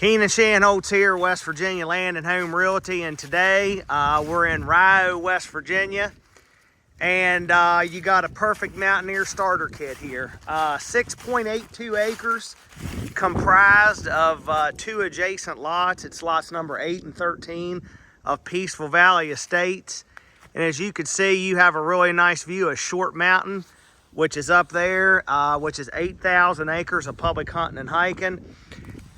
Keenan Shanholtz here, West Virginia Land and Home Realty, and today we're in Rio, West Virginia, and you got a perfect Mountaineer starter kit here. 6.82 acres, comprised of 2 adjacent lots. It's lots number 8 and 13 of Peaceful Valley Estates. And as you can see, you have a really nice view of Short Mountain, which is up there, which is 8,000 acres of public hunting and hiking.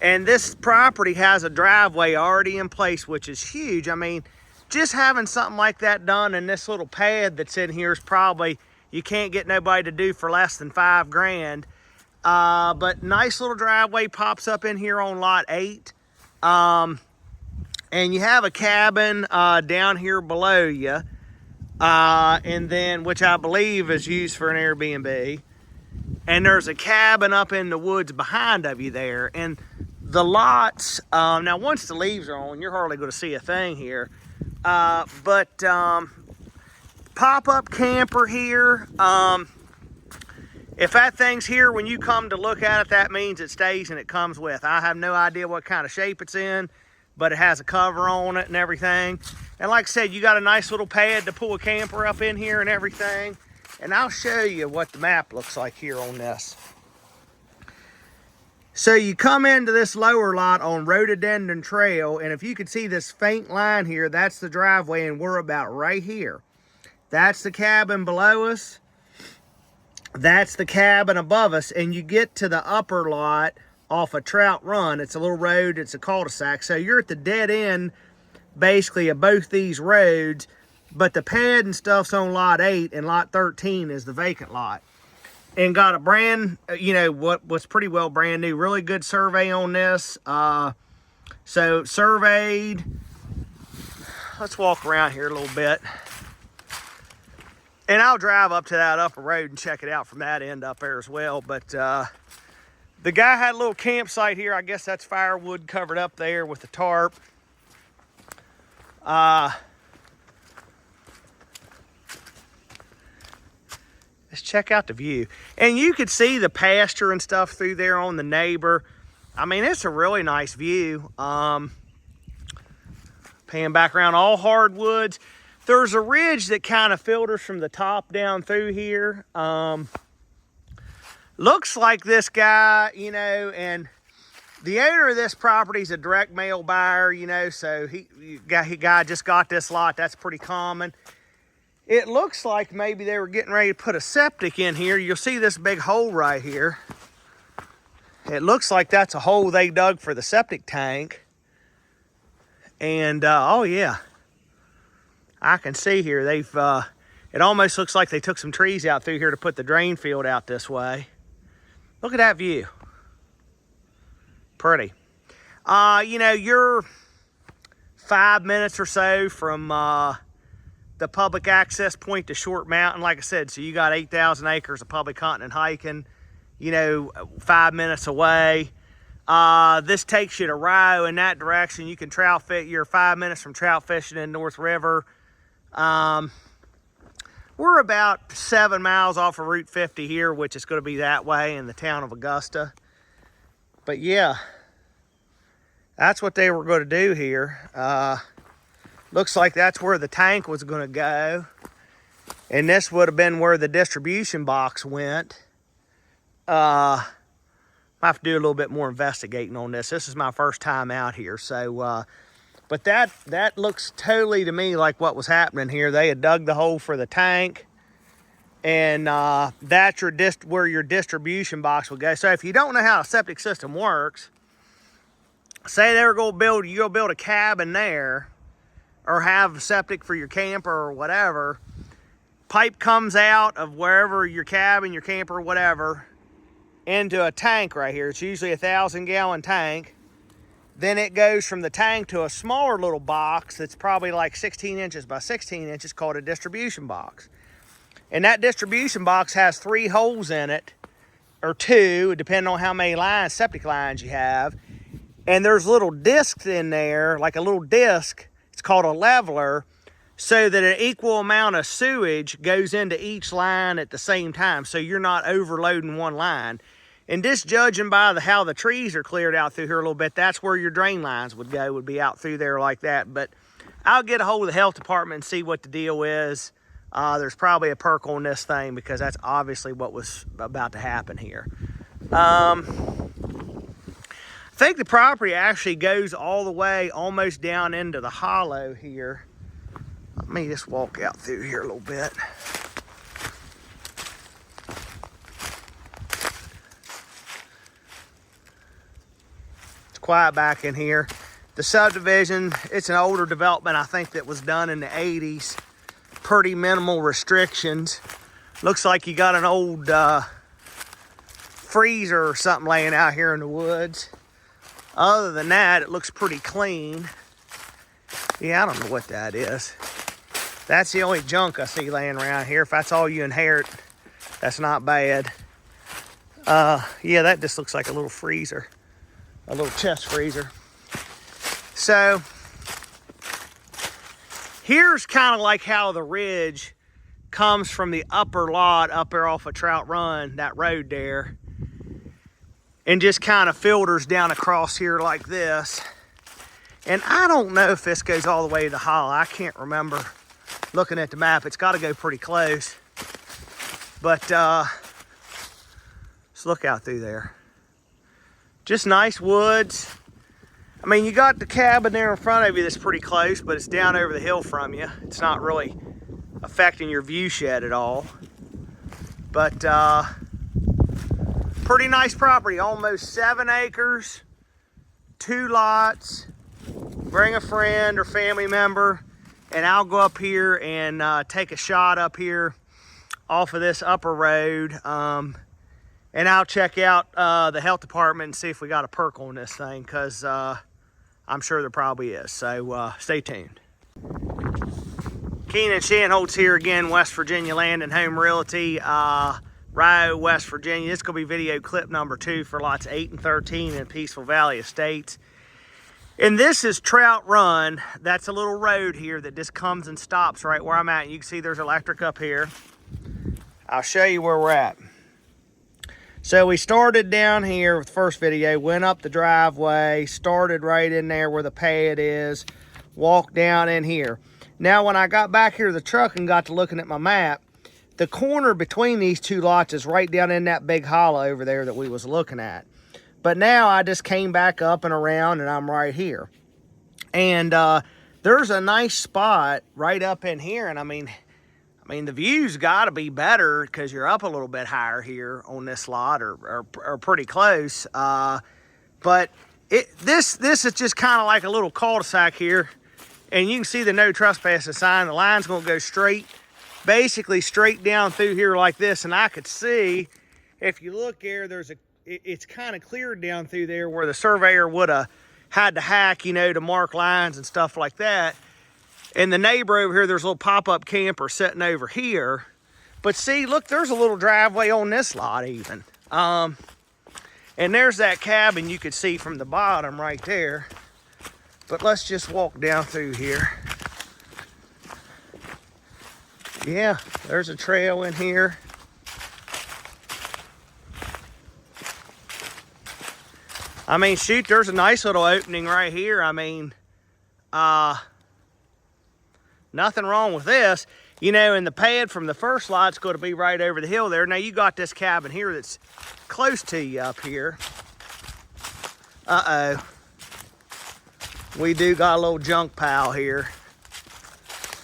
And this property has a driveway already in place, which is huge. I mean, just having something like that done in this little pad that's in here is probably, you can't get nobody to do for less than $5 grand. But nice little driveway pops up in here on lot 8. And you have a cabin down here below you. And then, which I believe is used for an Airbnb. And there's a cabin up in the woods behind of you there. And the lots, now once the leaves are on, you're hardly going to see a thing here. But pop-up camper here. If that thing's here when you come to look at it, that means it stays and it comes with. I have no idea what kind of shape it's in, but it has a cover on it and everything. And like I said, you got a nice little pad to pull a camper up in here and everything. And I'll show you what the map looks like here on this. So you come into this lower lot on Rhododendron Trail, and if you can see this faint line here, that's the driveway, and we're about right here. That's the cabin below us. That's the cabin above us, and you get to the upper lot off of Trout Run. It's a little road, it's a cul-de-sac. So you're at the dead end, basically, of both these roads, but the pad and stuff's on lot 8, and lot 13 is the vacant lot. And got a brand, you know, what was pretty well brand new, really good survey on this. So surveyed. Let's walk around here a little bit. And I'll drive up to that upper road and check it out from that end up there as well. But the guy had a little campsite here. I guess that's firewood covered up there with the tarp. Let's check out the view. And you could see the pasture and stuff through there on the neighbor. I mean, it's a really nice view. Pan back around, all hardwoods. There's a ridge that kind of filters from the top down through here. Looks like this guy, you know, and the owner of this property is a direct mail buyer, you know, so he just got this lot. That's pretty common. It looks like maybe they were getting ready to put a septic in here. You'll see this big hole right here. It looks like that's a hole they dug for the septic tank. And, oh yeah, I can see here they've, it almost looks like they took some trees out through here to put the drain field out this way. Look at that view. Pretty. You know, you're 5 minutes or so from, the public access point to Short Mountain, like I said, so you got 8,000 acres of public hunting and hiking, you know, 5 minutes away. This takes you to Rio in that direction. You can trout fish. You're 5 minutes from trout fishing in North River. We're about 7 miles off of Route 50 here, which is going to be that way in the town of Augusta. But yeah, that's what they were going to do here. Looks like that's where the tank was going to go. And this would have been where the distribution box went. I have to do a little bit more investigating on this. This is my first time out here. So, but that looks totally to me like what was happening here. They had dug the hole for the tank. And that's where your distribution box would go. So if you don't know how a septic system works, say they were going to build, you go build a cabin there, or have septic for your camper or whatever, pipe comes out of wherever your cabin, your camper, whatever, into a tank right here. It's usually a 1,000-gallon tank. Then it goes from the tank to a smaller little box that's probably like 16 inches by 16 inches called a distribution box. And that distribution box has 3 holes in it, or 2, depending on how many lines, septic lines you have. And there's little discs in there, like a little disc. It's called a leveler, so that an equal amount of sewage goes into each line at the same time, so you're not overloading one line. And just judging by how the trees are cleared out through here a little bit, that's where your drain lines would go, would be out through there like that. But I'll get a hold of the health department and see what the deal is. There's probably a perk on this thing because that's obviously what was about to happen here. I think the property actually goes all the way almost down into the hollow here. Let me just walk out through here a little bit. Quiet back in here. The subdivision, it's an older development, I think, that was done in the 80s. Pretty minimal restrictions. Looks like you got an old freezer or something laying out here in the woods. Other than that, it looks pretty clean. Yeah, I don't know what that is. That's the only junk I see laying around here. If that's all you inherit, that's not bad. Yeah, that just looks like a little freezer. A little chest freezer. So here's kind of like how the ridge comes from the upper lot up there off of Trout Run, that road there, and just kind of filters down across here like this. And I don't know if this goes all the way to the hollow. I can't remember looking at the map. It's got to go pretty close. But let's look out through there. Just nice woods. I mean, you got the cabin there in front of you that's pretty close, but it's down over the hill from you. It's not really affecting your view shed at all. But pretty nice property, almost 7 acres, 2 lots. Bring a friend or family member, and I'll go up here and take a shot up here off of this upper road. And I'll check out the health department and see if we got a perk on this thing, because I'm sure there probably is. So stay tuned. Keenan Shanholtz here again, West Virginia Land and Home Realty, Rye, West Virginia. This is going to be video clip number 2 for lots 8 and 13 in Peaceful Valley Estates. And this is Trout Run. That's a little road here that just comes and stops right where I'm at. You can see there's electric up here. I'll show you where we're at. So we started down here with the first video, went up the driveway, started right in there where the pad is, walked down in here. Now when I got back here to the truck and got to looking at my map, the corner between these 2 lots is right down in that big hollow over there that we was looking at. But now I just came back up and around and I'm right here. And there's a nice spot right up in here. And I mean, the view's got to be better because you're up a little bit higher here on this lot, or pretty close. But this is just kind of like a little cul-de-sac here. And you can see the no trespassing sign. The line's going to go straight, basically straight down through here like this. And I could see, if you look here, it's kind of cleared down through there where the surveyor would have had to hack, you know, to mark lines and stuff like that. And the neighbor over here, there's a little pop-up camper sitting over here. But see, look, there's a little driveway on this lot even. And there's that cabin you could see from the bottom right there. But let's just walk down through here. Yeah, there's a trail in here. I mean, shoot, there's a nice little opening right here. I mean, nothing wrong with this. You know, and the pad from the first lot's going to be right over the hill there. Now, you got this cabin here that's close to you up here. Uh-oh. We do got a little junk pile here.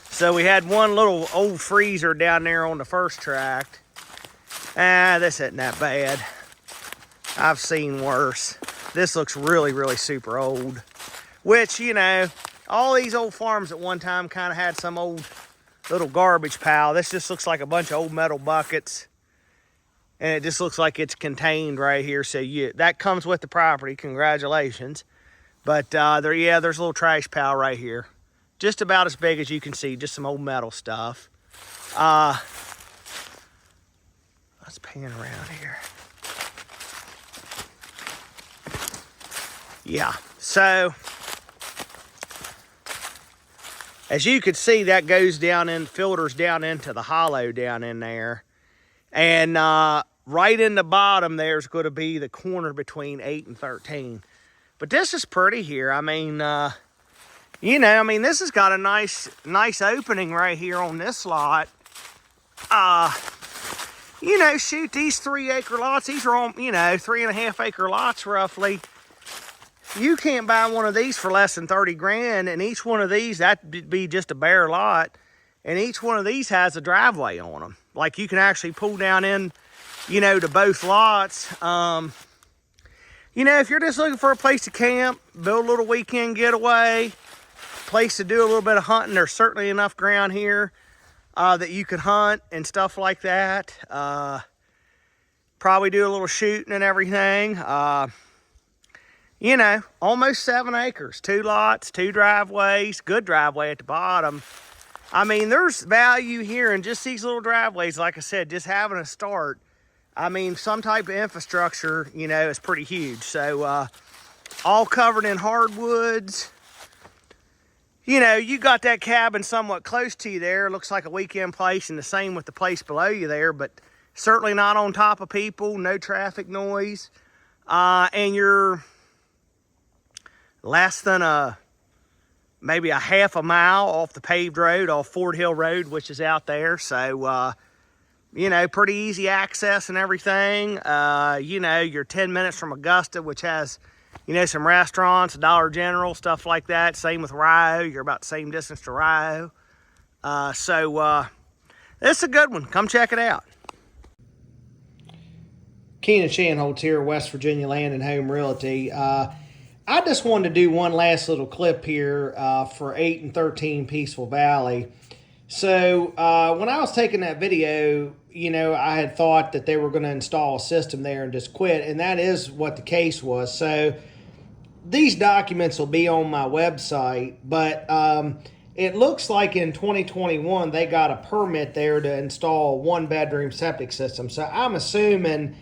So we had one little old freezer down there on the first tract. This isn't that bad. I've seen worse. This looks really, really super old. Which, you know, all these old farms at one time kind of had some old little garbage pile. This just looks like a bunch of old metal buckets. And it just looks like it's contained right here. So that comes with the property. Congratulations. But there's a little trash pile right here. Just about as big as you can see. Just some old metal stuff. Let's pan around here. Yeah, so as you can see, that goes down in, filters down into the hollow down in there. And right in the bottom there's going to be the corner between 8 and 13. But this is pretty here. I mean, you know, I mean, this has got a nice opening right here on this lot. You know, shoot, these 3-acre lots, these are on, you know, 3.5-acre lots roughly. You can't buy one of these for less than 30 grand, and each one of these, that'd be just a bare lot, and each one of these has a driveway on them. Like, you can actually pull down in, you know, to both lots. You know, if you're just looking for a place to camp, build a little weekend getaway, place to do a little bit of hunting, there's certainly enough ground here that you could hunt and stuff like that. Probably do a little shooting and everything. You know, almost 7 acres, 2 lots, 2 driveways, good driveway at the bottom. I mean, there's value here in just these little driveways. Like I said, just having a start. I mean, some type of infrastructure, you know, is pretty huge. So, all covered in hardwoods. You know, you got that cabin somewhat close to you there. Looks like a weekend place, and the same with the place below you there, but certainly not on top of people, no traffic noise. And you're less than maybe a half a mile off the paved road, off Fort Hill Road, which is out there. So, you know, pretty easy access and everything. You know, you're 10 minutes from Augusta, which has, you know, some restaurants, Dollar General, stuff like that. Same with Rio. You're about the same distance to Rio. So, this is a good one. Come check it out. Keenan Shanholtz here, West Virginia Land and Home Realty. I just wanted to do one last little clip here for 8 and 13 Peaceful Valley. So, when I was taking that video, you know, I had thought that they were going to install a system there and just quit, and that is what the case was. So, these documents will be on my website, but it looks like in 2021 they got a permit there to install 1-bedroom septic system. So, I'm assuming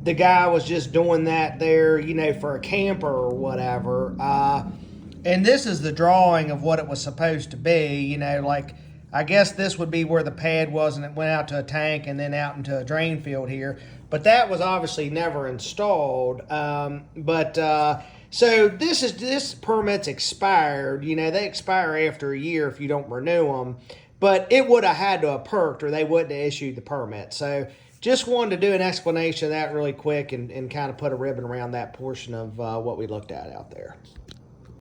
the guy was just doing that there, you know, for a camper or whatever. And this is the drawing of what it was supposed to be, you know, like, I guess this would be where the pad was, and it went out to a tank and then out into a drain field here. But that was obviously never installed. So this permit's expired. You know, they expire after a year if you don't renew them. But it would have had to have perked, or they wouldn't have issued the permit. So just wanted to do an explanation of that really quick and kind of put a ribbon around that portion of what we looked at out there.